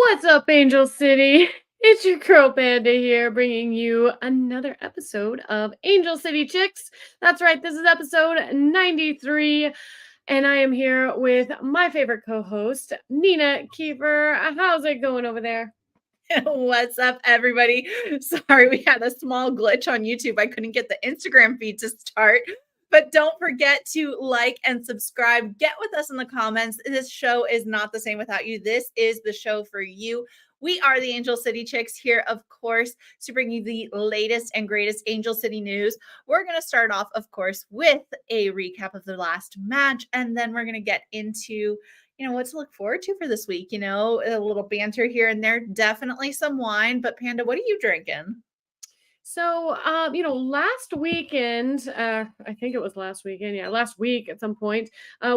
What's up, Angel City? It's your girl Panda here, bringing you another episode of Angel City Chicks. That's right, this is episode 93, and I am here with my favorite co host, Nina Kiefer. How's it going over there? What's up, everybody? Sorry, we had a small glitch on YouTube. I couldn't get the Instagram feed to start. But don't forget to like and subscribe. Get with us in the comments. This show is not the same without you. This is the show for you. We are the Angel City Chicks here, of course, to bring you the latest and greatest Angel City news. We're going to start off, of course, with a recap of the last match, and then we're going to get into what to look forward to for this week. A little banter here and there, definitely some wine. But Panda, what are you drinking? So, last weekend, I think it was last weekend, last week at some point,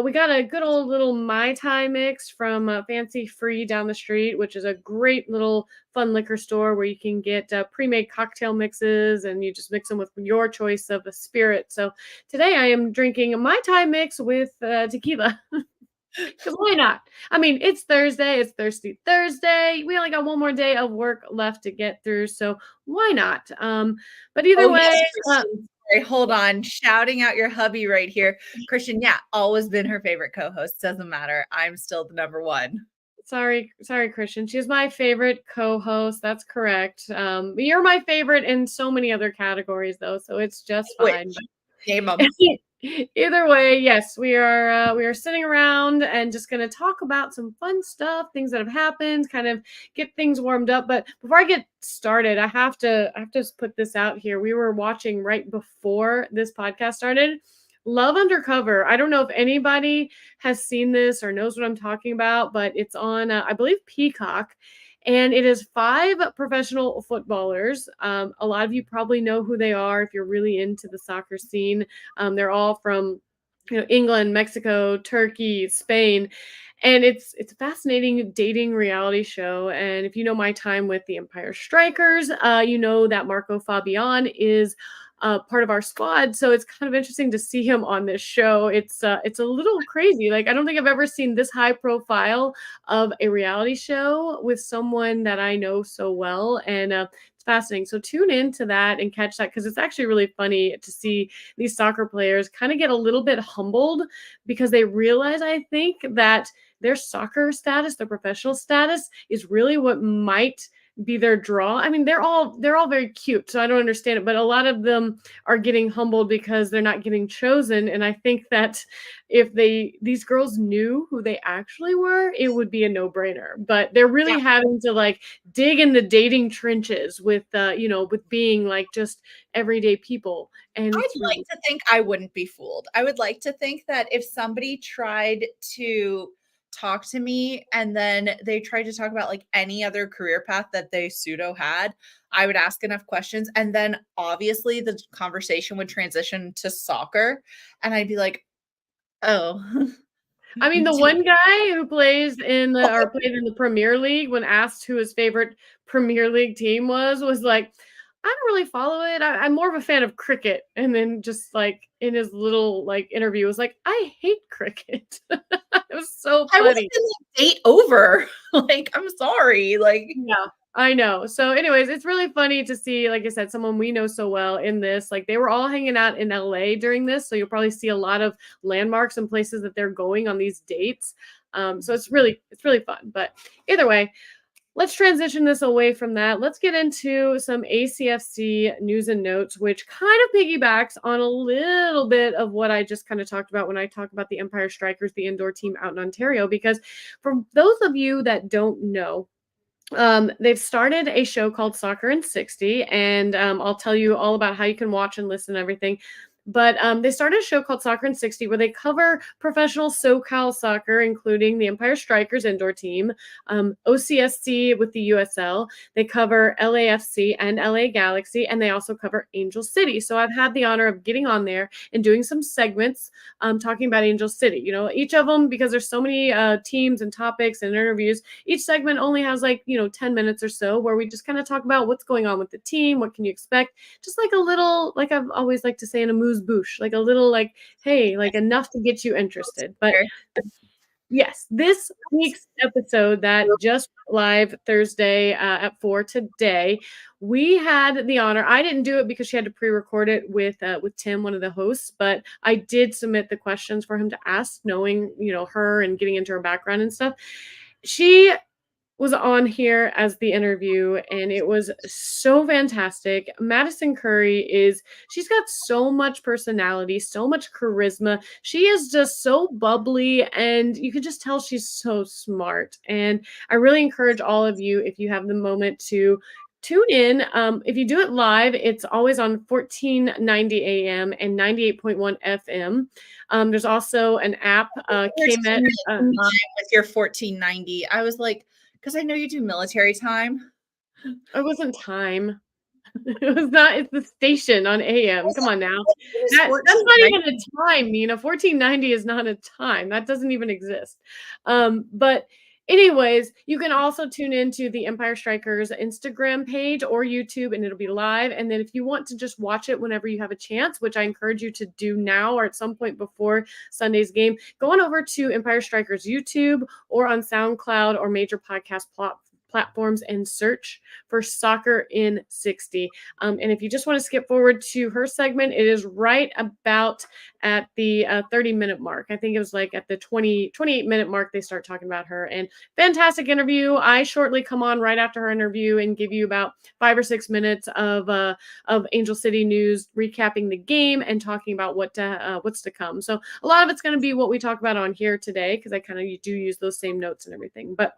we got a good old little Mai Tai mix from Fancy Free down the street, which is a great little fun liquor store where you can get pre-made cocktail mixes and you just mix them with your choice of a spirit. So today I am drinking a Mai Tai mix with tequila. Because why not? I mean, it's Thursday. It's Thirsty Thursday. We only got one more day of work left to get through, so why not? But either way, yes, sorry, hold on. Shouting out your hubby right here. Christian, yeah, always been her favorite co-host. Doesn't matter. I'm still the number one. sorry, Christian. She's my favorite co-host. That's correct. You're my favorite in so many other categories, though, so it's just fine. Name them. Either way, yes, we are sitting around and just going to talk about some fun stuff, things that have happened, kind of get things warmed up. But before I get started, I have to put this out here. We were watching right before this podcast started, Love Undercover. I don't know if anybody has seen this or knows what I'm talking about, but it's on, I believe, Peacock. And it is 5 professional footballers. A lot of you probably know who they are if you're really into the soccer scene. They're all from England, Mexico, Turkey, Spain. And it's a fascinating dating reality show. And if you know my time with the Empire Strikers, you know that Marco Fabian is part of our squad. So it's kind of interesting to see him on this show. It's a little crazy. Like, I don't think I've ever seen this high profile of a reality show with someone that I know so well. And it's fascinating. So tune into that and catch that, because it's actually really funny to see these soccer players kind of get a little bit humbled because they realize, I think, that their soccer status, their professional status, is really what might be their draw. I mean, they're all very cute, so I don't understand it, but a lot of them are getting humbled because they're not getting chosen. And I think that if these girls knew who they actually were, it would be a no-brainer. But they're really having to like dig in the dating trenches with with being like just everyday people. And I'd like to think I wouldn't be fooled. I would like to think that if somebody tried to talk to me and then they tried to talk about like any other career path that they pseudo had, I would ask enough questions, and then obviously the conversation would transition to soccer, and I'd be like, oh. I mean, the one guy who plays in the Premier League, when asked who his favorite Premier League team was like, I don't really follow it. I'm more of a fan of cricket. And then just like in his little like interview was like, I hate cricket. It was so funny. I was in the date over. Like, I'm sorry. Like, yeah, I know. So anyways, it's really funny to see, like I said, someone we know so well in this. Like, they were all hanging out in LA during this. So you'll probably see a lot of landmarks and places that they're going on these dates. So it's really fun. But either way, let's transition this away from that. Let's get into some ACFC news and notes, which kind of piggybacks on a little bit of what I just kind of talked about when I talked about the Empire Strikers, the indoor team out in Ontario. Because for those of you that don't know, they've started a show called Soccer in 60, and I'll tell you all about how you can watch and listen and everything. But they started a show called Soccer in 60 where they cover professional SoCal soccer, including the Empire Strikers indoor team, OCSC with the USL. They cover LAFC and LA Galaxy, and they also cover Angel City. So I've had the honor of getting on there and doing some segments talking about Angel City. You know, each of them, because there's so many teams and topics and interviews, each segment only has 10 minutes or so where we just kind of talk about what's going on with the team, what can you expect, just like a little, like I've always liked to say in a moose bouche, like a little, like, hey, like enough to get you interested. But Yes, this week's episode that just went live Thursday at 4 today, we had the honor. I didn't do it because she had to pre-record it with Tim, one of the hosts, but I did submit the questions for him to ask, knowing her and getting into her background and stuff. She was on here as the interview, and it was so fantastic. Madison Curry she's got so much personality, so much charisma. She is just so bubbly, and you can just tell she's so smart. And I really encourage all of you, if you have the moment, to tune in. If you do it live, it's always on 1490 AM and 98.1 FM. There's also an app, KMET. With your 1490, I was like, because I know you do military time. It wasn't time. It was not. It's the station on AM. Come on now. That's not even a time, Nina. 1490 is not a time. That doesn't even exist. But anyways, you can also tune into the Empire Strikers Instagram page or YouTube, and it'll be live. And then if you want to just watch it whenever you have a chance, which I encourage you to do now or at some point before Sunday's game, go on over to Empire Strikers YouTube or on SoundCloud or major podcast platforms and search for Soccer in 60. And if you just want to skip forward to her segment, it is right about at the 30-minute mark. I think it was like at the 28-minute mark they start talking about her. And fantastic interview. I shortly come on right after her interview and give you about 5 or 6 minutes of Angel City news, recapping the game and talking about what's to come. So a lot of it's going to be what we talk about on here today, because I kind of do use those same notes and everything. But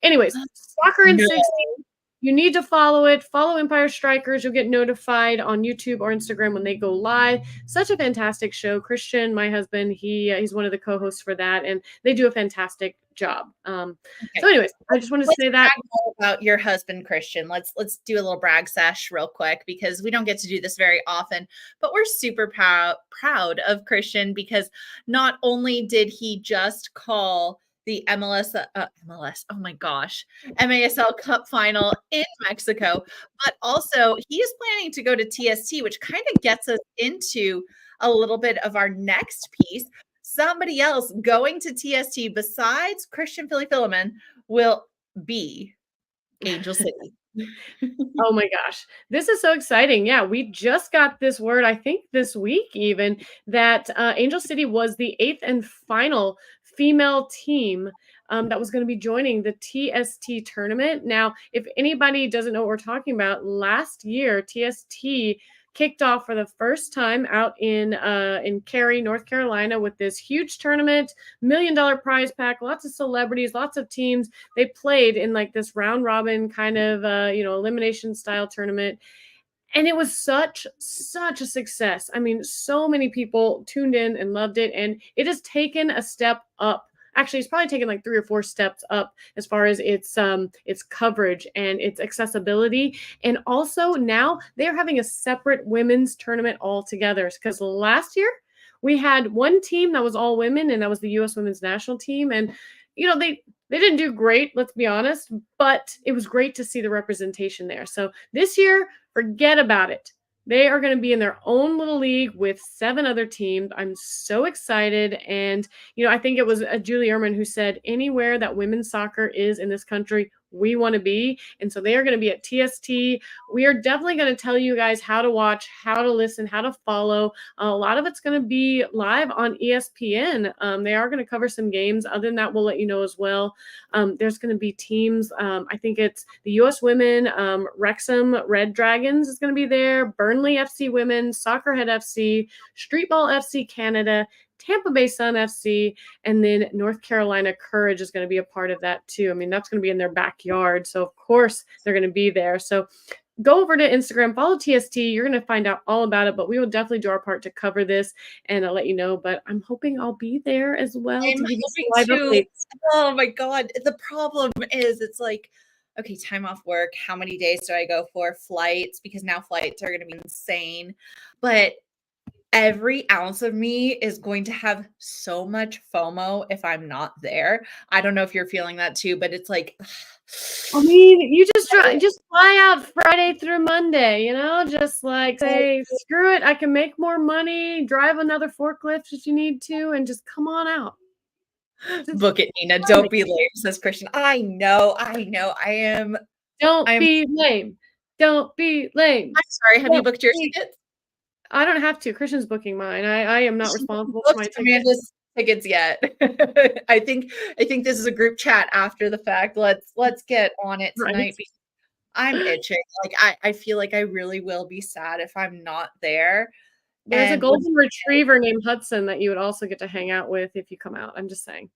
anyways, Soccer in 60. You need to follow it. Follow Empire Strikers. You'll get notified on YouTube or Instagram when they go live. Such a fantastic show. Christian, my husband, he's one of the co-hosts for that, and they do a fantastic job. So anyways, I just want to say that about your husband, Christian. Let's do a little brag sesh real quick, because we don't get to do this very often, but we're super proud of Christian, because not only did he just call the MLS, oh my gosh, MASL Cup final in Mexico, but also he is planning to go to TST, which kind of gets us into a little bit of our next piece. Somebody else going to TST besides Christian Philly-Philemon will be Angel City. Oh my gosh, this is so exciting. Yeah, we just got this word, I think this week even, that Angel City was the 8th and final female team that was going to be joining the TST tournament. Now, if anybody doesn't know what we're talking about, last year TST kicked off for the first time out in Cary, North Carolina, with this huge tournament, $1 million prize pack, lots of celebrities, lots of teams. They played in like this round robin kind of elimination style tournament. And it was such a success. I mean, so many people tuned in and loved it, and it has taken a step up. Actually, it's probably taken like 3 or 4 steps up as far as its coverage and its accessibility. And also now they're having a separate women's tournament altogether, because last year we had one team that was all women, and that was the U.S. women's national team. And they didn't do great, let's be honest, but it was great to see the representation there. So this year, forget about it. They are going to be in their own little league with 7 other teams. I'm so excited. And, I think it was Julie Ehrman who said, anywhere that women's soccer is in this country, we want to be. And so they are going to be at TST. We are definitely going to tell you guys how to watch, how to listen, how to follow. A lot of it's going to be live on ESPN. They are going to cover some games. Other than that, we'll let you know as well. There's going to be teams. I think it's the U.S. women, Wrexham Red Dragons is going to be there, Burnley FC Women, Soccerhead FC, Streetball FC Canada, Tampa Bay Sun FC, and then North Carolina Courage is going to be a part of that too. I mean, that's going to be in their backyard. So of course they're going to be there. So go over to Instagram, follow TST. You're going to find out all about it, but we will definitely do our part to cover this, and I'll let you know. But I'm hoping I'll be there as well to give you live updates. Oh my God. The problem is it's like, okay, time off work. How many days do I go for? Flights, because now flights are going to be insane. But every ounce of me is going to have so much FOMO if I'm not there. I don't know if you're feeling that too, but it's like, I mean, you just fly out Friday through Monday, just like say, screw it, I can make more money, drive another forklift if you need to, and just come on out. Book it, Nina. Don't be lame, says Christian. I know. I am. Don't be lame. Don't be lame. I'm sorry. Have you booked your tickets? I don't have to. Christian's booking mine. I am not responsible for my tickets. Amanda's tickets yet. I think this is a group chat after the fact. Let's get on it tonight. Right. I'm itching. Like I feel like I really will be sad if I'm not there. There's a golden retriever named Hudson that you would also get to hang out with if you come out. I'm just saying.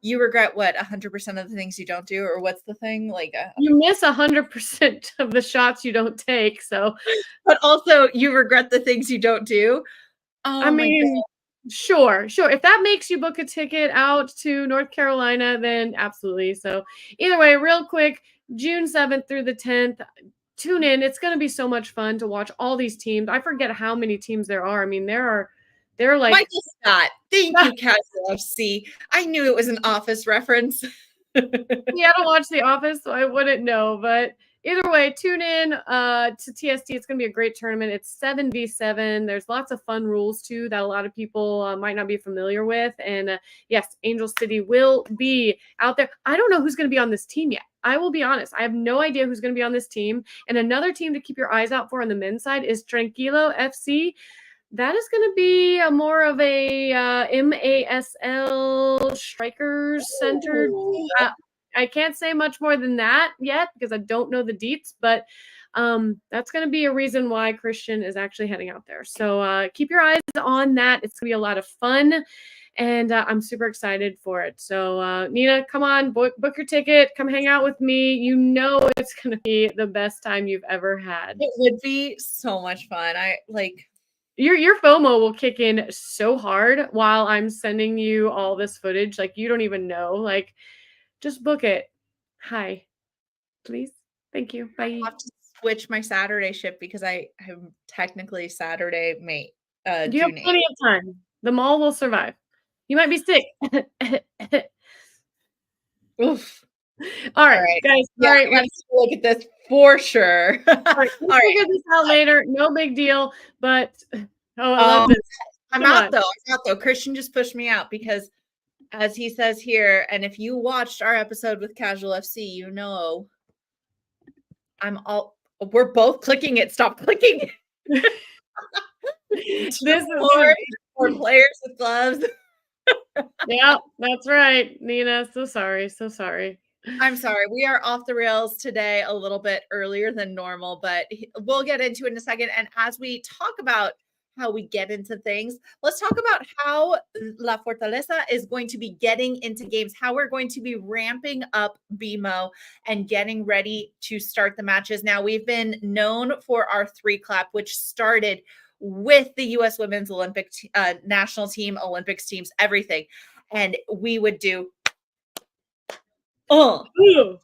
You regret what? 100% of the things you don't do, or what's the thing? Like you miss 100% of the shots you don't take. So, but also you regret the things you don't do. Oh, I mean, sure. If that makes you book a ticket out to North Carolina, then absolutely. So either way, real quick, June 7th through the 10th, tune in. It's going to be so much fun to watch all these teams. I forget how many teams there are. I mean, they're like Michael Scott. Thank you, ACFC. I knew it was an Office reference. Yeah, I don't watch The Office, so I wouldn't know. But either way, tune in to TST. It's going to be a great tournament. It's 7v7. There's lots of fun rules, too, that a lot of people might not be familiar with. And yes, Angel City will be out there. I don't know who's going to be on this team yet. I will be honest. I have no idea who's going to be on this team. And another team to keep your eyes out for on the men's side is Tranquilo FC. That is going to be more of a MASL strikers centered. I can't say much more than that yet because I don't know the deets, but that's going to be a reason why Christian is actually heading out there. So keep your eyes on that. It's going to be a lot of fun, and I'm super excited for it. So Nina, come on, book your ticket. Come hang out with me. You know it's going to be the best time you've ever had. It would be so much fun. Your FOMO will kick in so hard while I'm sending you all this footage. Like, you don't even know. Like, just book it. Hi, please. Thank you. Bye. I have to switch my Saturday shift because I'm technically Saturday mate. You have plenty of time. The mall will survive. You might be sick. Oof. All right, guys. Yeah, all right, let's look at this for sure. All right, we'll figure this out later. No big deal. But I love this. I'm out though. Christian just pushed me out because, as he says here, and if you watched our episode with Casual FC, you know we're both clicking it. Stop clicking. This is for players with gloves. Yeah, that's right, Nina. So sorry. I'm sorry. We are off the rails today a little bit earlier than normal, but we'll get into it in a second. And as we talk about how we get into things, let's talk about how La Fortaleza is going to be getting into games, how we're going to be ramping up BMO and getting ready to start the matches. Now, we've been known for our 3-clap, which started with the U.S. Women's Olympic national team, Olympics teams, everything. And we would do, you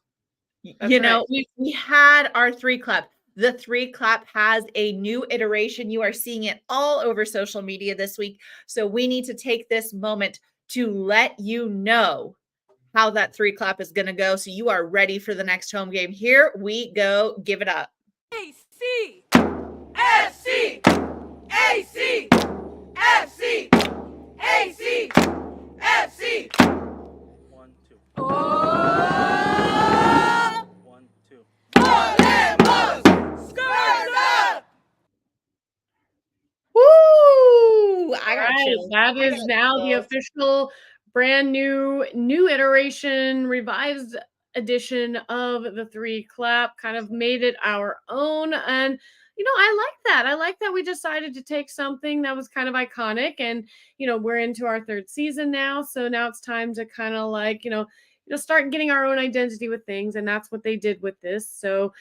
know, right. we had our 3-clap. The 3-clap has a new iteration. You are seeing it all over social media this week. So we need to take this moment to let you know how that 3-clap is going to go. So you are ready for the next home game. Here we go. Give it up. ACFC, ACFC, ACFC. 1, 2. Oh! 1, 2. Volemos! Skirt up! Woo! I got you. That is now the official brand new iteration, revised edition of the 3-clap. Kind of made it our own. And you know, I like that. I like that we decided to take something that was kind of iconic, and you know, we're into our 3rd season now, so now it's time to kind of like, you know, start getting our own identity with things, and that's what they did with this. So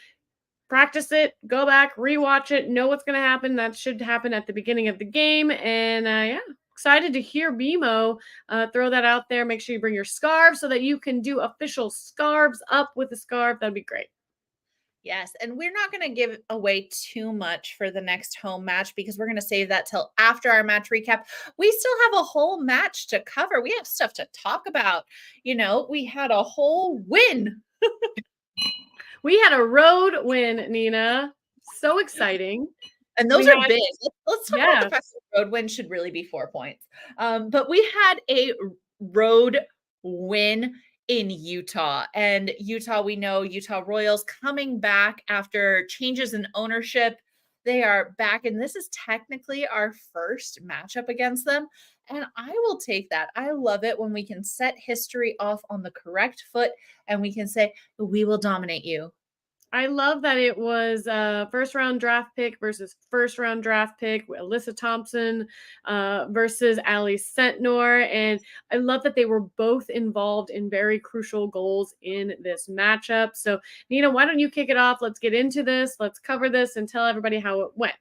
practice it, go back, rewatch it, know what's going to happen. That should happen at the beginning of the game, and yeah, excited to hear BMO throw that out there. Make sure you bring your scarves so that you can do official scarves up with the scarf. That'd be great. Yes, and we're not going to give away too much for the next home match because we're going to save that till after our match recap. We still have a whole match to cover. We have stuff to talk about. You know, we had a whole win. We had a road win, Nina. So exciting. And those are big. Let's talk about the fact that the road win should really be 4 points. But we had a road win in Utah. And Utah, we know Utah Royals coming back after changes in ownership. They are back, and this is technically our first matchup against them. And I will take that. I love it when we can set history off on the correct foot and we can say, we will dominate you. I love that it was first round draft pick versus first round draft pick, with Alyssa Thompson versus Ali Sentnor. And I love that they were both involved in very crucial goals in this matchup. So, Nina, why don't you kick it off? Let's get into this. Let's cover this and tell everybody how it went.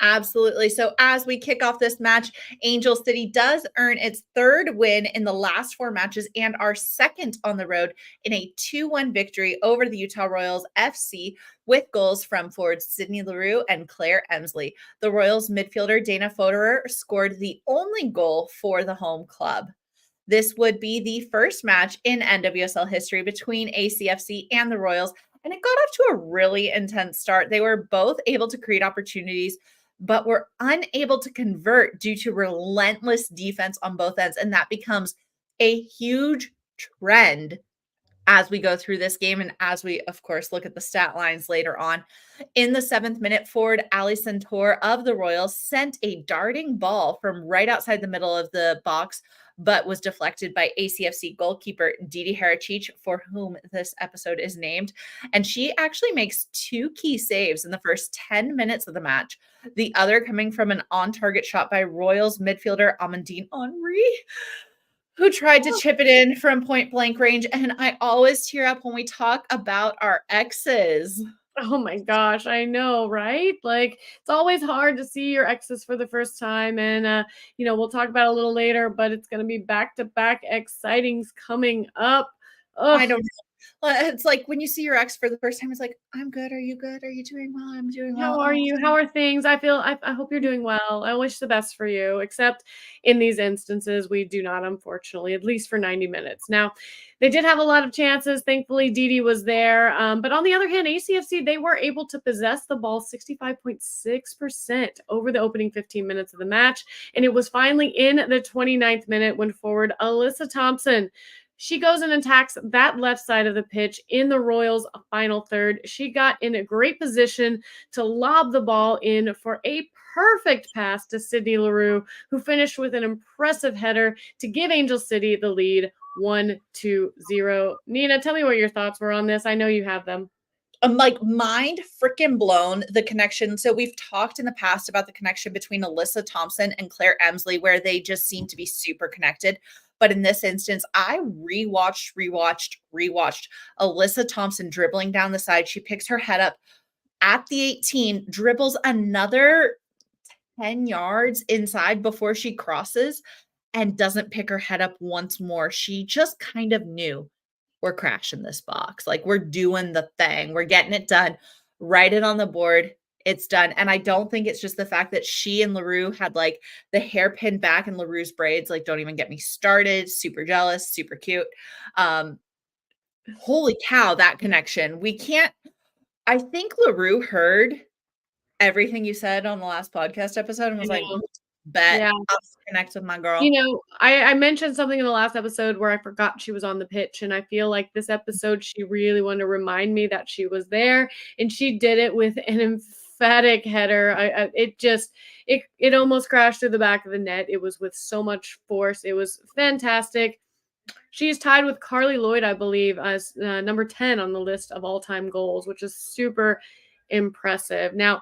Absolutely. So as we kick off this match, Angel City does earn its third win in the last four matches and our second on the road in a 2-1 victory over the Utah Royals FC with goals from forwards Sydney Leroux and Claire Emsley. The Royals midfielder Dana Foderer scored the only goal for the home club. This would be the first match in NWSL history between ACFC and the Royals, and it got off to a really intense start. They were both able to create opportunities, but were unable to convert due to relentless defense on both ends. And that becomes a huge trend as we go through this game and as we, of course, look at the stat lines later on. In the 7th minute, forward Ali Sentnor of the Royals sent a darting ball from right outside the middle of the box, but was deflected by ACFC goalkeeper Didi Haracic, for whom this episode is named. And she actually makes 2 key saves in the first 10 minutes of the match. The other coming from an on-target shot by Royals midfielder Amandine Henry, who tried to chip it in from point blank range. And I always tear up when we talk about our exes. Oh my gosh, I know, right? Like, it's always hard to see your exes for the first time. And, we'll talk about it a little later, but it's going to be back-to-back excitings coming up. Ugh. I don't know. It's like when you see your ex for the first time, it's like, I'm good. Are you good? Are you doing well? I'm doing well. How are you? How are things? I hope you're doing well. I wish the best for you, except in these instances, we do not, unfortunately, at least for 90 minutes. Now, they did have a lot of chances. Thankfully, Didi was there. But on the other hand, ACFC, they were able to possess the ball 65.6% over the opening 15 minutes of the match. And it was finally in the 29th minute when forward Alyssa Thompson, she goes and attacks that left side of the pitch in the Royals' final third. She got in a great position to lob the ball in for a perfect pass to Sydney Leroux, who finished with an impressive header to give Angel City the lead 1-0. Nina, tell me what your thoughts were on this. I know you have them. I'm like mind freaking blown, the connection. So we've talked in the past about the connection between Alyssa Thompson and Claire Emsley, where they just seem to be super connected. But in this instance, I rewatched Alyssa Thompson dribbling down the side. She picks her head up at the 18, dribbles another 10 yards inside before she crosses and doesn't pick her head up once more. She just kind of knew, we're crashing this box. Like, we're doing the thing. We're getting it done. Write it on the board. It's done. And I don't think it's just the fact that she and Leroux had like the hair pinned back in Leroux's braids. Like, don't even get me started. Super jealous, super cute. Holy cow, that connection. I think Leroux heard everything you said on the last podcast episode and was like, bet I'll connect with my girl. I mentioned something in the last episode where I forgot she was on the pitch, and I feel like this episode she really wanted to remind me that she was there, and she did it with an emphatic header. It almost crashed through the back of the net. It was with so much force. It was fantastic. She's tied with Carly Lloyd, I believe, as number 10 on the list of all-time goals, which is super impressive. Now,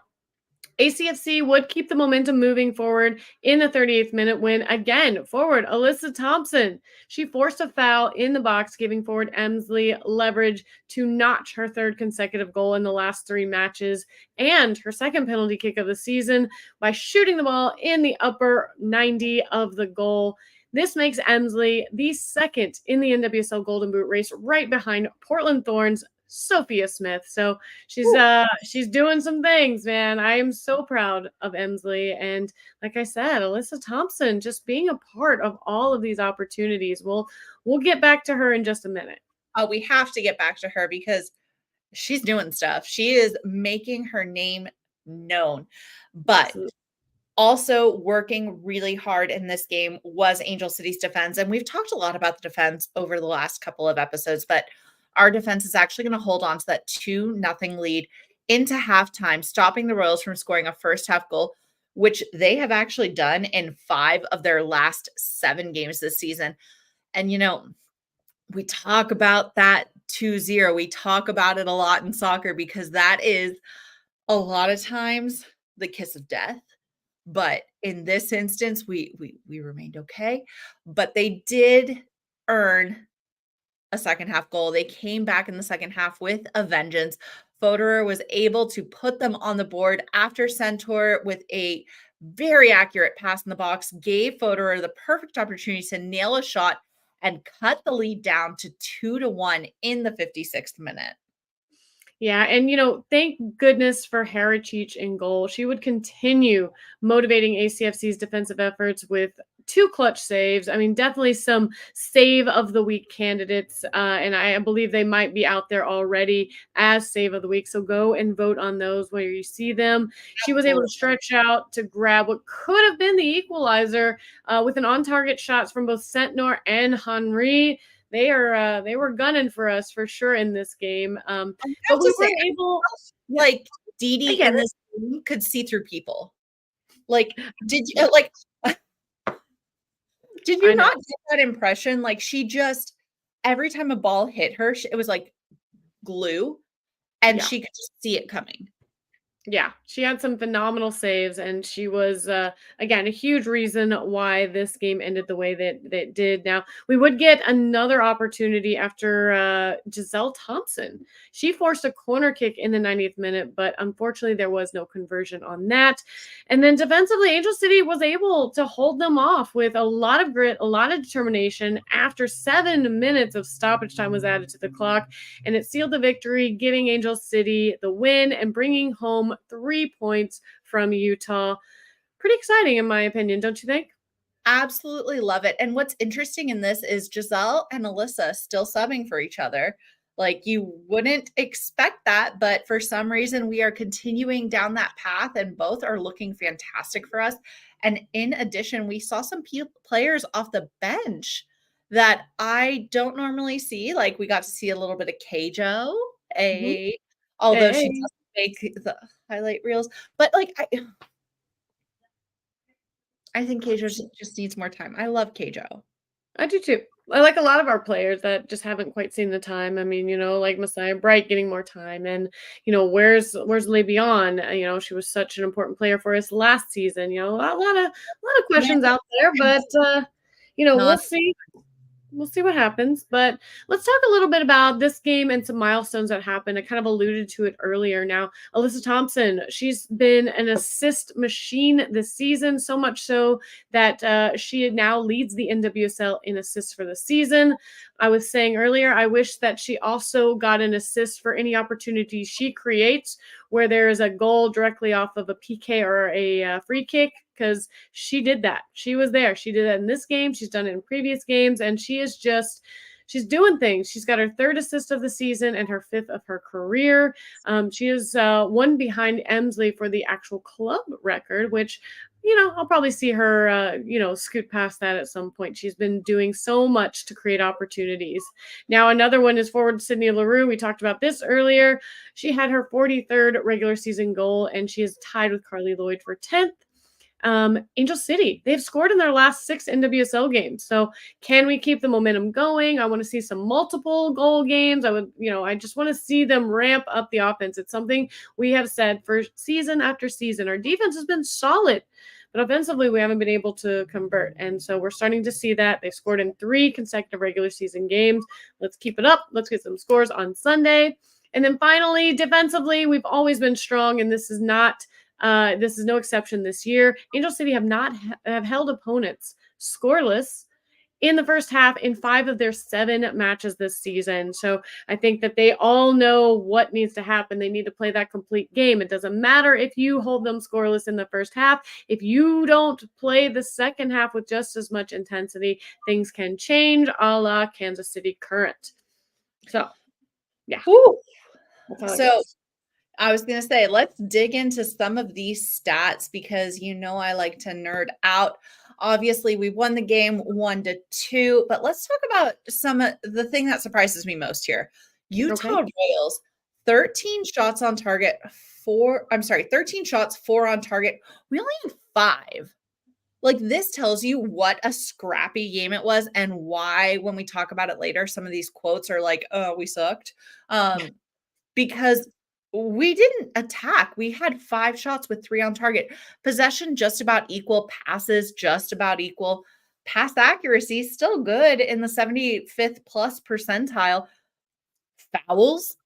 ACFC would keep the momentum moving forward in the 38th minute when, again, forward Alyssa Thompson, she forced a foul in the box, giving forward Emsley leverage to notch her third consecutive goal in the last 3 matches and her second penalty kick of the season by shooting the ball in the upper 90 of the goal. This makes Emsley the second in the NWSL Golden Boot race, right behind Portland Thorns' Sophia Smith. So she's doing some things, man. I am so proud of Emsley. And like I said, Alyssa Thompson just being a part of all of these opportunities. We'll get back to her in just a minute. Oh, we have to get back to her because she's doing stuff. She is making her name known. But Also working really hard in this game was Angel City's defense. And we've talked a lot about the defense over the last couple of episodes, but our defense is actually going to hold on to that 2-0 lead into halftime, stopping the Royals from scoring a first half goal, which they have actually done in 5 of their last 7 games this season. And, we talk about that 2-0. We talk about it a lot in soccer because that is a lot of times the kiss of death. But in this instance, we remained okay. But they did earn a second half goal. They came back in the second half with a vengeance. Federer was able to put them on the board after Centaur with a very accurate pass in the box, gave Federer the perfect opportunity to nail a shot and cut the lead down to 2-1 in the 56th minute. Yeah, and thank goodness for Haracic in goal. She would continue motivating ACFC's defensive efforts with 2 clutch saves. I mean, definitely some save of the week candidates, and I believe they might be out there already as save of the week. So go and vote on those where you see them. She was able to stretch out to grab what could have been the equalizer with an on-target shots from both Centaur and Henry. They were gunning for us for sure in this game. But we were able, like Didi in this game could see through people. Like, did you like? Did you not get that impression? Like, she just every time a ball hit her, it was like glue, and she could just see it coming. Yeah, she had some phenomenal saves, and she was, again, a huge reason why this game ended the way that it did. Now, we would get another opportunity after Giselle Thompson. She forced a corner kick in the 90th minute, but unfortunately, there was no conversion on that. And then defensively, Angel City was able to hold them off with a lot of grit, a lot of determination. After 7 minutes of stoppage time was added to the clock, and it sealed the victory, giving Angel City the win and bringing home 3 points from Utah. Pretty exciting, in my opinion, don't you think? Absolutely love it. And what's interesting in this is Giselle and Alyssa still subbing for each other. Like, you wouldn't expect that, but for some reason we are continuing down that path and both are looking fantastic for us. And in addition, we saw some players off the bench that I don't normally see. Like, we got to see a little bit of Keijo, although she doesn't make the highlight reels, but like I think Keijo just needs more time. I love Keijo. I do too. I like a lot of our players that just haven't quite seen the time. I mean, like Messiah Bright getting more time, and where's Le'Veon? She was such an important player for us last season. A lot of questions out there, but we'll see. We'll see what happens, but let's talk a little bit about this game and some milestones that happened. I kind of alluded to it earlier. Now, Alyssa Thompson, she's been an assist machine this season, so much so that she now leads the NWSL in assists for the season. I was saying earlier, I wish that she also got an assist for any opportunity she creates where there is a goal directly off of a PK or a free kick, because she did that. She was there. She did that in this game. She's done it in previous games, and she's doing things. She's got her 3rd assist of the season and her 5th of her career. She is one behind Emsley for the actual club record, which I'll probably see her, scoot past that at some point. She's been doing so much to create opportunities. Now, another one is forward Sydney Leroux. We talked about this earlier. She had her 43rd regular season goal, and she is tied with Carly Lloyd for 10th. Angel City, they've scored in their last 6 NWSL games. So can we keep the momentum going? I want to see some multiple goal games. I just want to see them ramp up the offense. It's something we have said for season after season. Our defense has been solid, but offensively, we haven't been able to convert. And so we're starting to see that. They've scored in 3 consecutive regular season games. Let's keep it up. Let's get some scores on Sunday. And then finally, defensively, we've always been strong, and this is no exception this year. Angel City have held opponents scoreless in the first half in 5 of their 7 matches this season. So I think that they all know what needs to happen. They need to play that complete game. It doesn't matter if you hold them scoreless in the first half. If you don't play the second half with just as much intensity, things can change, a la Kansas City Current. So, yeah. So I was going to say, let's dig into some of these stats because I like to nerd out. Obviously, we won the game 1-2, but let's talk about some of the thing that surprises me most here. Utah Okay. Royals, 13 shots on target, 13 shots, 4 on target. We only had 5. Like, this tells you what a scrappy game it was and why, when we talk about it later, some of these quotes are like, oh, we sucked. Because we didn't attack. We had 5 shots with 3 on target. Possession just about equal. Passes just about equal. Pass accuracy still good in the 75th plus percentile. Fouls.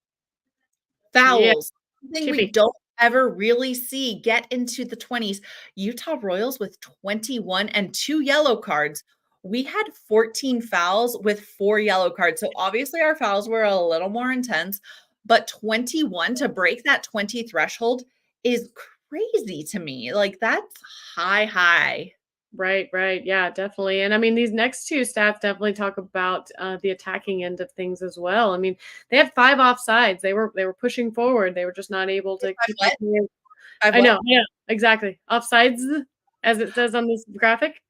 Yeah. Something we Chippy. don't ever really see get into the 20s. Utah Royals with 21 and 2 yellow cards. We had 14 fouls with 4 yellow cards. So obviously our fouls were a little more intense, but 21 to break that 20 threshold is crazy to me. Like, that's high. Right, right. Yeah, definitely. And I mean, these next two stats definitely talk about the attacking end of things as well. I mean, they had 5 offsides. They were pushing forward. They were just not able to keep What? up with. I've I what? know. Yeah, exactly. Offsides, as it says on this graphic.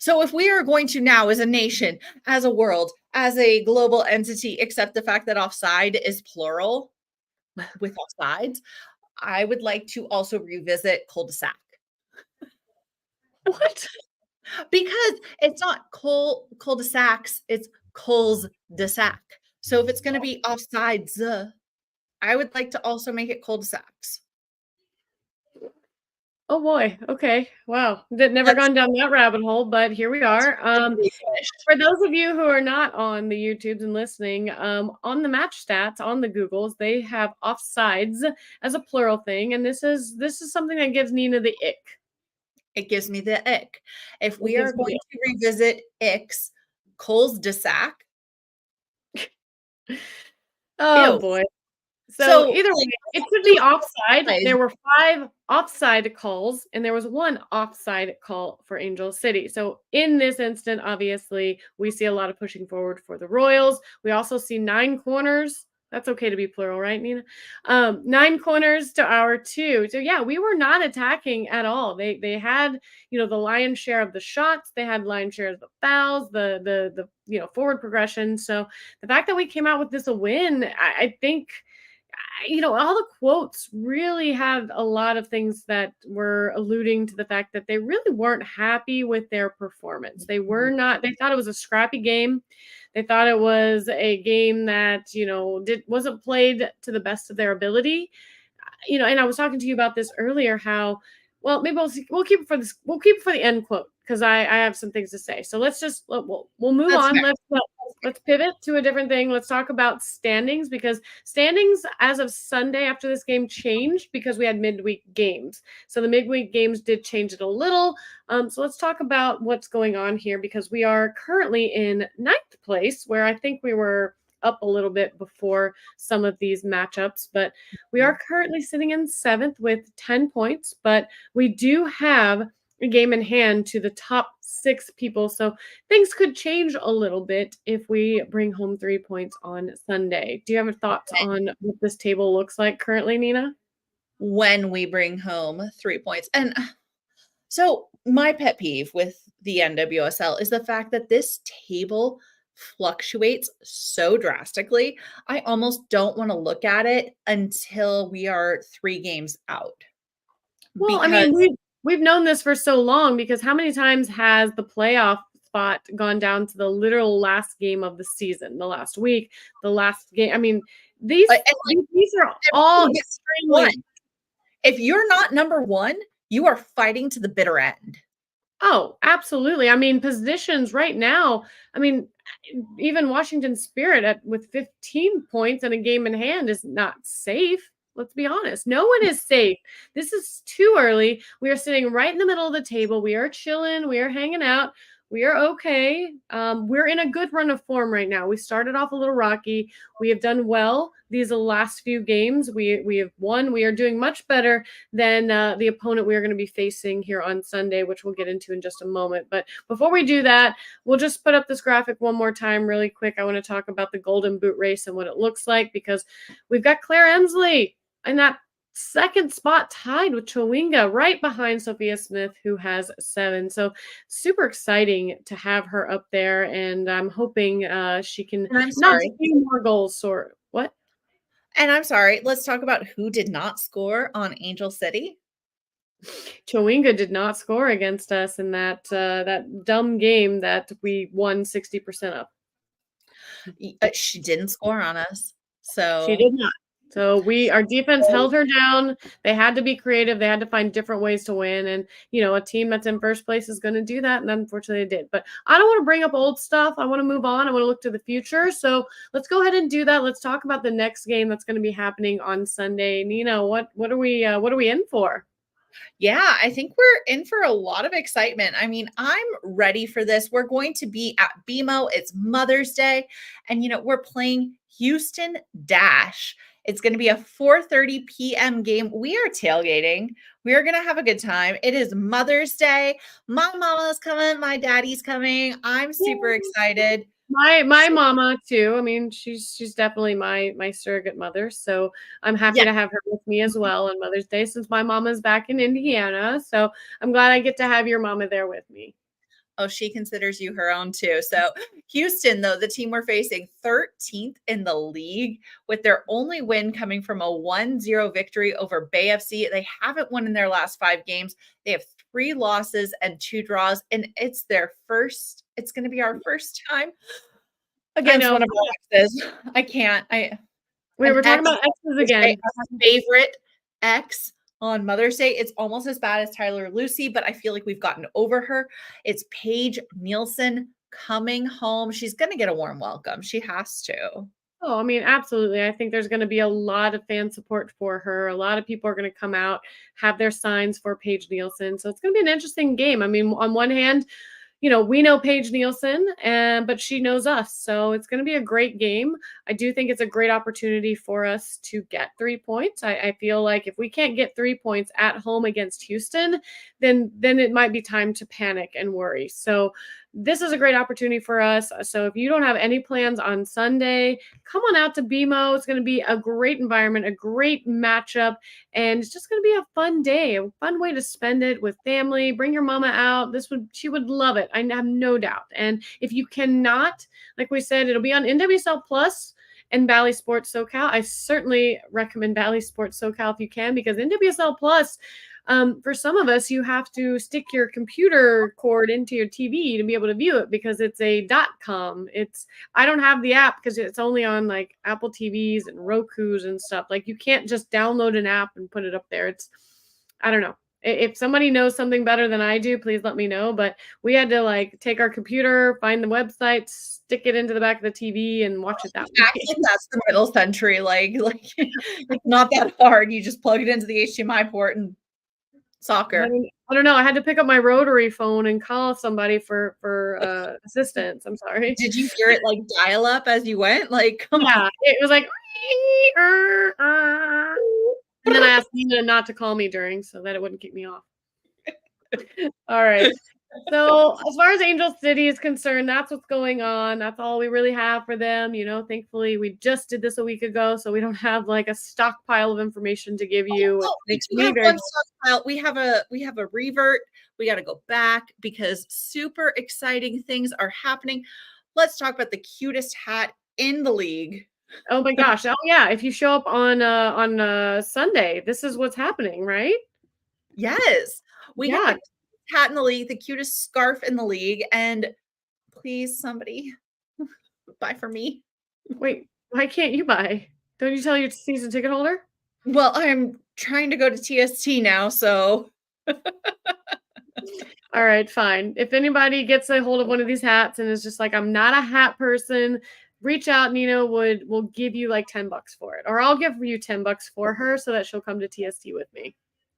So if we are going to now, as a nation, as a world, as a global entity, accept the fact that offside is plural with offsides, I would like to also revisit cul-de-sac What? because it's not cul-de-sacs, it's culs-de-sac. So if it's going to be offsides, I would like to also make it cul-de-sacs. Oh boy. Okay. Wow. Never Let's gone down that rabbit hole, but here we are. finish. For those of you who are not on the YouTubes and listening, on the match stats on the Googles, they have offsides as a plural thing, and this is something that gives Nina the ick. It gives me the ick. If It we are gives me going to revisit icks, culs-de-sac, Oh ew. boy. So So, either way, like, it could do be offside. offsides. There were 5 offside calls, and there was 1 offside call for Angel City. So in this instant, obviously, we see a lot of pushing forward for the Royals. We also see 9 corners. That's okay to be plural, right, Nina? 9 corners to our 2. So yeah, we were not attacking at all. They had, the lion's share of the shots. They had lion's share of the fouls, the forward progression. So the fact that we came out with this a win, I think all the quotes really had a lot of things that were alluding to the fact that they really weren't happy with their performance. They were not, they thought it was a scrappy game. They thought it was a game that, wasn't played to the best of their ability. And I was talking to you about this earlier, how, well, maybe we'll keep it for this. We'll keep it for the end quote because I have some things to say. So we'll move That's on. fair. Let's pivot to a different thing. Let's talk about standings because standings as of Sunday after this game changed because we had midweek games. So the midweek games did change it a little. So let's talk about what's going on here because we are currently in 9th place, where I think we were up a little bit before some of these matchups, but we are currently sitting in 7th with 10 points, but we do have a game in hand to the top 6 people. So things could change a little bit if we bring home 3 points on Sunday. Do you have thoughts on what this table looks like currently, Nina? When we bring home 3 points. And so my pet peeve with the NWSL is the fact that this table fluctuates so drastically. I almost don't want to look at it until we are 3 games out. Well, I Because mean, we've known this for so long because how many times has the playoff spot gone down to the literal last game of the season, the last week, the last game? I mean, these and these are all one, extremely. if you're not number 1, you are fighting to the bitter end. Oh, absolutely. I mean, positions right now. I mean, even Washington Spirit with 15 points and a game in hand is not safe. Let's be honest. No one is safe. This is too early. We are sitting right in the middle of the table. We are chilling. We are hanging out. We are okay. We're in a good run of form right now. We started off a little rocky. We have done well these last few games. We have won. We are doing much better than the opponent we are going to be facing here on Sunday, which we'll get into in just a moment. But before we do that, we'll just put up this graphic one more time really quick. I want to talk about the Golden Boot race and what it looks like because we've got Claire Emsley. And that second spot tied with Chowinga right behind Sophia Smith, who has 7. So super exciting to have her up there. And I'm hoping she can And I'm not sorry. see more goals or what? And I'm sorry. Let's talk about who did not score on Angel City. Chowinga did not score against us in that dumb game that we won 60% of. She didn't score on us. She So did not. So our defense held her down. They had to be creative. They had to find different ways to win. And, a team that's in first place is going to do that. And unfortunately it did. But I don't want to bring up old stuff. I want to move on. I want to look to the future. So let's go ahead and do that. Let's talk about the next game that's going to be happening on Sunday. Nina, what are we in for? yeah, I think we're in for a lot of excitement. I mean, I'm ready for this. We're going to be at BMO. It's Mother's Day. And, we're playing Houston Dash. It's going to be a 4:30 p.m. game. We are tailgating. We are going to have a good time. It is Mother's Day. My mama's coming. My daddy's coming. I'm super excited. My mama too. I mean, she's definitely my surrogate mother. So I'm happy to have her with me as well on Mother's Day since my mama's back in Indiana. So I'm glad I get to have your mama there with me. Oh, she considers you her own too. So Houston, though, the team we're facing 13th in the league with their only win coming from a 1-0 victory over Bay FC. They haven't won in their last 5 games. They have 3 losses and 2 draws, and it's going to be our first time against one of our exes. I can't. We were talking about exes again. Favorite ex on Mother's Day. It's almost as bad as Tyler Lucy, but I feel like we've gotten over her. It's Paige Nielsen coming home. She's going to get a warm welcome. She has to. Oh, I mean, absolutely. I think there's going to be a lot of fan support for her. A lot of people are going to come out, have their signs for Paige Nielsen. So it's going to be an interesting game. I mean, on one hand, we know Paige Nielsen, but she knows us. So it's going to be a great game. I do think it's a great opportunity for us to get 3 points. I feel like if we can't get 3 points at home against Houston, then it might be time to panic and worry. So this is a great opportunity for us. So if you don't have any plans on Sunday, come on out to BMO. It's going to be a great environment, a great matchup, and it's just going to be a fun day, a fun way to spend it with family. Bring your mama out. She would love it. I have no doubt. And if you cannot, like we said, it'll be on NWSL Plus and Bally Sports SoCal. I certainly recommend Bally Sports SoCal if you can, because NWSL Plus, for some of us, you have to stick your computer cord into your TV to be able to view it because it's a .com. I don't have the app because it's only on like Apple TVs and Roku's and stuff. Like you can't just download an app and put it up there. I don't know. If somebody knows something better than I do, please let me know. But we had to take our computer, find the website, stick it into the back of the TV, and watch it that way. Actually, that's the middle century. Like not that hard. You just plug it into the HDMI port and soccer. I don't know. I had to pick up my rotary phone and call somebody for assistance. I'm sorry. Did you hear it dial up as you went? Come on. It was like, and then I asked Nina not to call me during so that it wouldn't kick me off. All right. So as far as Angel City is concerned, that's what's going on. That's all we really have for them. Thankfully we just did this a week ago, so we don't have a stockpile of information to give you. We have a revert. We got to go back because super exciting things are happening. Let's talk about the cutest hat in the league. Oh my gosh. Oh yeah. If you show up on Sunday, this is what's happening, right? Yes. We got the hat in the league, the cutest scarf in the league, and please somebody buy for me. Wait, why can't you buy? Don't you tell your season ticket holder? Well, I'm trying to go to TST now, so. All right, fine. If anybody gets a hold of one of these hats and is just like, I'm not a hat person, reach out. Nina will give you $10 for it, or I'll give you $10 for her so that she'll come to TST with me.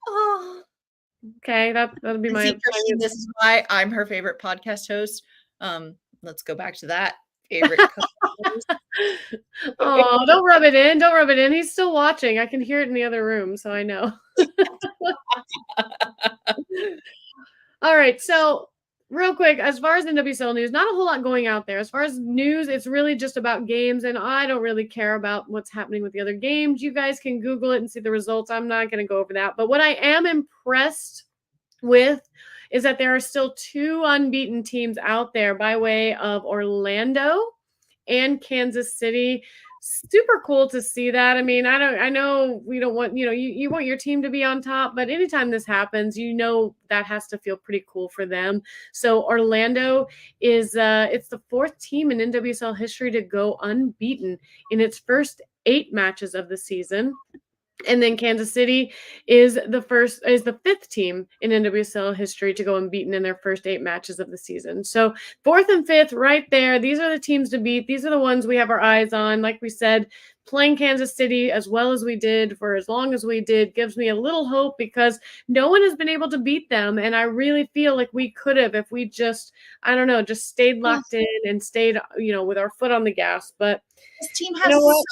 Oh, okay. That'll be my. This is why I'm her favorite podcast host. Let's go back to that favorite. Oh, don't rub it in. Don't rub it in. He's still watching. I can hear it in the other room, so I know. All right, so real quick, as far as NWSL news, not a whole lot going out there. As far as news, it's really just about games, and I don't really care about what's happening with the other games. You guys can Google it and see the results. I'm not going to go over that. But what I am impressed with is that there are still 2 unbeaten teams out there by way of Orlando and Kansas City. Super cool to see that. I mean, I know we don't want, you want your team to be on top, but anytime this happens, that has to feel pretty cool for them. So Orlando is it's the 4th team in NWSL history to go unbeaten in its first 8 matches of the season. And then Kansas City is the 5th team in NWSL history to go unbeaten in their first 8 matches of the season. So 4th and 5th right there. These are the teams to beat. These are the ones we have our eyes on. Like we said, playing Kansas City as well as we did for as long as we did gives me a little hope because no one has been able to beat them. And I really feel like we could have if we just stayed locked in and stayed, with our foot on the gas. But this team has so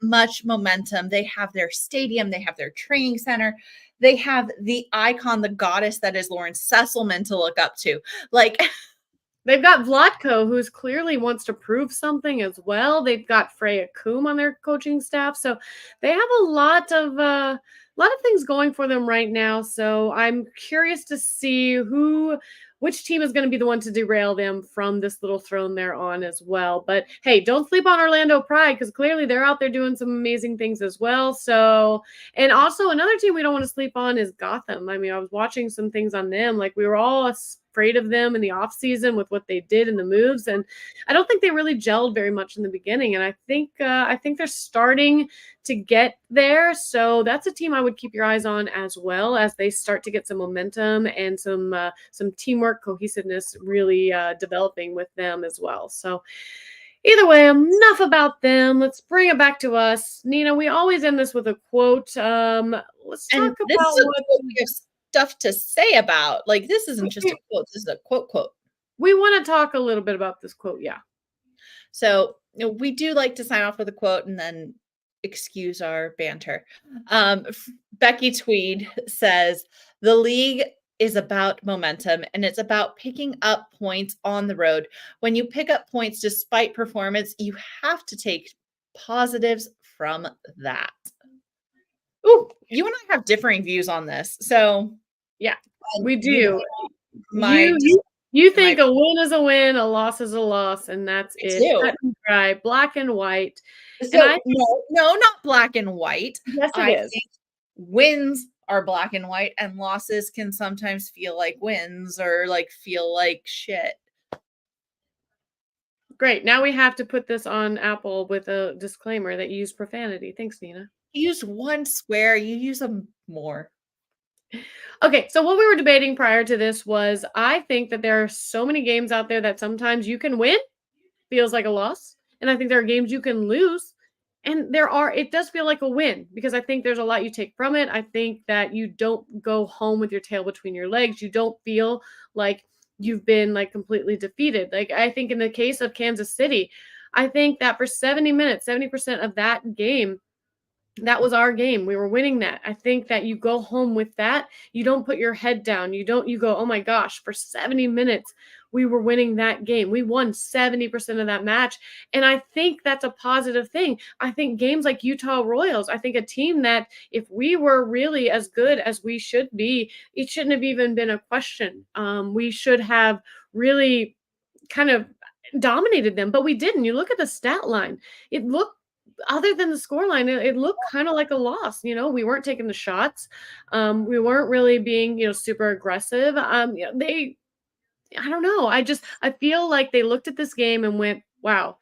much momentum. They have their stadium, they have their training center, they have the icon, the goddess that is Lauren Sesselman to look up to. Like, they've got Vlatko, who's clearly wants to prove something as well. They've got Freya Coombe on their coaching staff, so they have a lot of things going for them right now. So I'm curious to see which team is going to be the one to derail them from this little throne they're on as well. But hey, don't sleep on Orlando Pride because clearly they're out there doing some amazing things as well. So, and also another team we don't want to sleep on is Gotham. I mean, I was watching some things on them. Like we were all afraid of them in the off season with what they did in the moves, and I don't think they really gelled very much in the beginning. And I think they're starting to get there. So that's a team I would keep your eyes on as well as they start to get some momentum and some teamwork, cohesiveness really developing with them as well. So either way, enough about them. Let's bring it back to us. Nina, we always end this with a quote. Let's talk about what we have stuff to say about. Like, this isn't just a quote. This is a quote. We want to talk a little bit about this quote. Yeah. So we do like to sign off with a quote and then excuse our banter. Becky Tweed says, "The league is about momentum and it's about picking up points on the road. When you pick up points despite performance, you have to take positives from that." Ooh, you and I have differing views on this. So yeah, we do. You think a win is a win, a loss is a loss, and that's it. Cut and dry, black and white. So no, not black and white. Yes, it is. Think wins are black and white, and losses can sometimes feel like wins or like feel like shit. Great. Now we have to put this on Apple with a disclaimer that you use profanity. Thanks, Nina. You use one swear, you use them more. Okay, so what we were debating prior to this was I think that there are so many games out there that sometimes you can win, feels like a loss. And I think there are games you can lose. And it does feel like a win because I think there's a lot you take from it. I think that you don't go home with your tail between your legs. You don't feel like you've been like completely defeated. Like I think in the case of Kansas City, I think that for 70 minutes, 70% of that game, that was our game. We were winning that. I think that you go home with that. You don't put your head down. You go, oh my gosh, for 70 minutes, we were winning that game. We won 70% of that match. And I think that's a positive thing. I think games like Utah Royals, I think a team that if we were really as good as we should be, it shouldn't have even been a question. We should have really kind of dominated them, but we didn't. You look at the stat line. It looked, other than the scoreline, it looked kind of like a loss. We weren't taking the shots. We weren't really being, super aggressive. I don't know. I feel like they looked at this game and went, wow,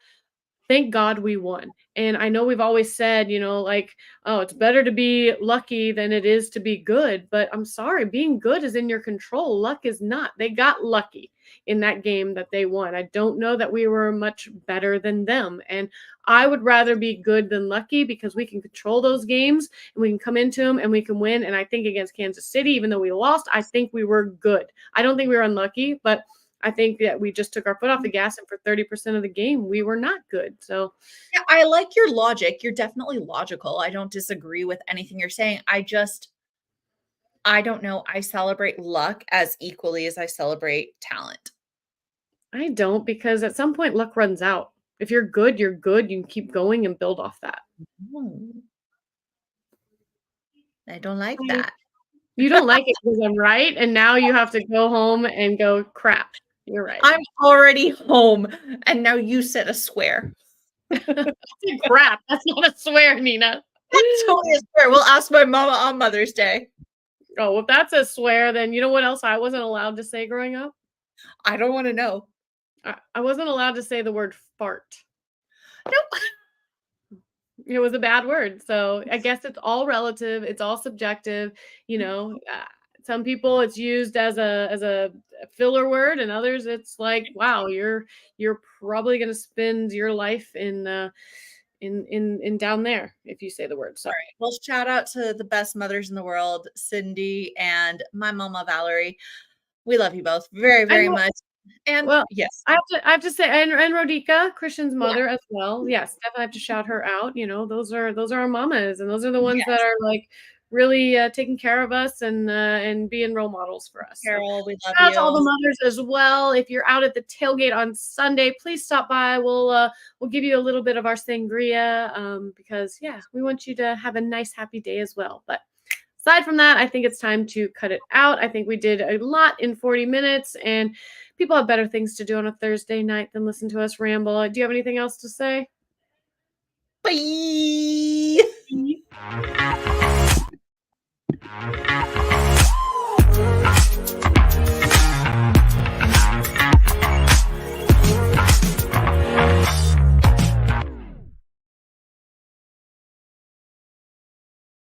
thank God we won. And I know we've always said, oh, it's better to be lucky than it is to be good. But I'm sorry, being good is in your control. Luck is not. They got lucky in that game that they won. I don't know that we were much better than them. And I would rather be good than lucky because we can control those games and we can come into them and we can win. And I think against Kansas City, even though we lost, I think we were good. I don't think we were unlucky, but I think that we just took our foot off the gas, and for 30% of the game, we were not good. So, yeah, I like your logic. You're definitely logical. I don't disagree with anything you're saying. I don't know. I celebrate luck as equally as I celebrate talent. I don't, because at some point luck runs out. If you're good, you're good. You can keep going and build off that. Oh, I don't like I- that. You don't like it because I'm right, and now you have to go home and go, crap, you're right. I'm already home, and now you said a swear. Crap, that's not a swear, Nina. That's totally a swear. We'll ask my mama on Mother's Day. Oh, if that's a swear, then you know what else I wasn't allowed to say growing up? I don't want to know. I wasn't allowed to say the word fart. No. It was a bad word. So I guess it's all relative. It's all subjective. You know, some people it's used as a filler word, and others it's like, wow, you're probably going to spend your life in down there if you say the word. Sorry. Well, shout out to the best mothers in the world, Cindy and my mama Valerie. We love you both very, very much. And well, yes, I have to say, and Rodica, Christian's mother as well. Yes, definitely have to shout her out. You know, those are our mamas, and those are the ones that are like really taking care of us and being role models for us. Carol, we love shout out you. to all the mothers as well. If you're out at the tailgate on Sunday, please stop by. We'll give you a little bit of our sangria because we want you to have a nice, happy day as well. But aside from that, I think it's time to cut it out. I think we did a lot in 40 minutes, and people have better things to do on a Thursday night than listen to us ramble. Do you have anything else to say? Bye.